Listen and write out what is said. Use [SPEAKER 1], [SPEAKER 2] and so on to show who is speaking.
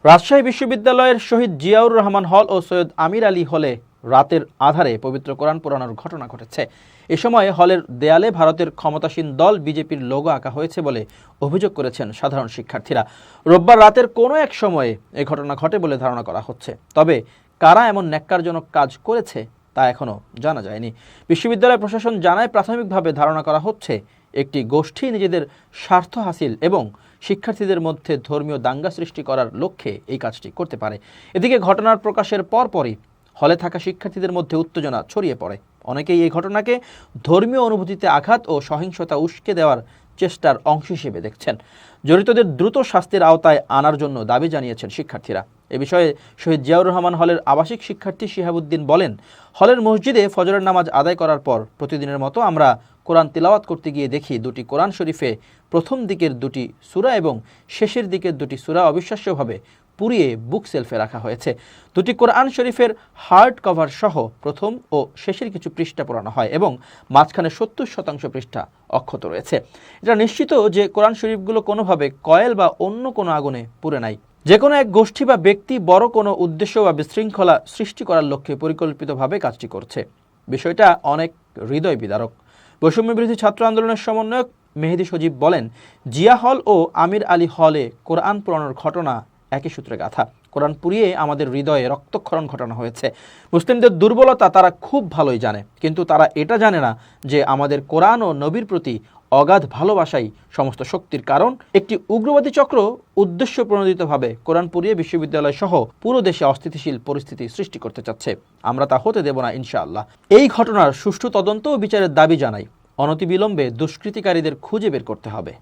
[SPEAKER 1] রাজশাহী বিশ্ববিদ্যালয়ের শহীদ জিয়াউর রহমান হল ও সৈয়দ আমির আলী হলে রাতের আধারে পবিত্র কোরআন পোড়ানোর ঘটনা ঘটেছে। এ সময় হলের দেয়ালে ভারতের ক্ষমতাসীন দল বিজেপির লোগো আঁকা হয়েছে বলে অভিযোগ করেছেন সাধারণ শিক্ষার্থীরা। রোববার রাতের কোনো এক সময়ে এ ঘটনা ঘটে বলে ধারণা করা হচ্ছে। তবে কারা এমন ন্যাক্কারজনক কাজ করেছে তা এখনও জানা যায়নি। বিশ্ববিদ্যালয় প্রশাসন জানায়, প্রাথমিকভাবে ধারণা করা হচ্ছে একটি গোষ্ঠী নিজেদের স্বার্থ হাসিল এবং শিক্ষার্থীদের মধ্যে ধর্মীয় দাঙ্গা সৃষ্টি করার লক্ষ্যে এই কাজটি করতে পারে। এদিকে ঘটনার প্রকাশের পরপরই হলে থাকা শিক্ষার্থীদের মধ্যে উত্তেজনা ছড়িয়ে পড়ে। অনেকেই এই ঘটনাকে ধর্মীয় অনুভূতিতে আঘাত ও সহিংসতা উস্কে দেওয়ার চেষ্টার অংশ হিসেবে দেখছেন। জড়িতদের দ্রুত শাস্তির আওতায় আনার জন্য দাবি জানিয়েছেন শিক্ষার্থীরা। এ বিষয়ে শহীদ জিয়াউর রহমান হলের আবাসিক শিক্ষার্থী শিহাবুদ্দিন বলেন, হলের মসজিদে ফজরের নামাজ আদায় করার পর প্রতিদিনের মতো আমরা কোরআন তিলাওয়াত করতে গিয়ে দেখি দুটি কোরআন শরীফে প্রথম দিকের দুটি সূরা এবং শেষের দিকের দুটি সূরা অবিশ্বাস্যভাবে পুড়িয়ে বুক সেলফে রাখা হয়েছে। দুটি কোরআন শরীফের হার্ড কভার সহ প্রথম ও শেষের কিছু পৃষ্ঠা পোড়ানো হয় এবং মাঝখানে 70% পৃষ্ঠা অক্ষত রয়েছে। এটা নিশ্চিত যে কোরআন শরীফগুলো কোনোভাবে কয়েল বা অন্য কোনো আগুনে পুড়ে নাই। যে কোনো এক গোষ্ঠী বা ব্যক্তি বড় কোনো উদ্দেশ্য বা বিশৃঙ্খলা সৃষ্টি করার লক্ষ্যে পরিকল্পিতভাবে কাজটি করছে। বিষয়টা অনেক হৃদয় বিদারক। বৈষম্য বিরোধী ছাত্র আন্দোলনের সমন্বয়ক মেহেদী সজীব বলেন, জিয়া হল ও আমির আলী হলে কোরআন পোড়ানোর ঘটনা একই সূত্রে গাথা। কোরআন পুড়িয়ে আমাদের হৃদয়ে রক্তক্ষরণ ঘটানো হয়েছে। মুসলিমদের দুর্বলতা তারা খুব ভালোই জানে, কিন্তু তারা এটা জানে না যে আমাদের কোরআন ও নবীর প্রতি অগাধ ভালোবাসাই সমস্ত শক্তির কারণ। একটি উগ্রবাদী চক্র উদ্দেশ্য প্রণোদিতভাবে কোরআন পুড়িয়ে বিশ্ববিদ্যালয় সহ পুরো দেশে অস্থিতিশীল পরিস্থিতি সৃষ্টি করতে চাচ্ছে। আমরা তা হতে দেব না ইনশাআল্লাহ। এই ঘটনার সুষ্ঠু তদন্ত ও বিচারের দাবি জানাই। অনতিবিলম্বে দুষ্কৃতিকারীদের খুঁজে বের করতে হবে।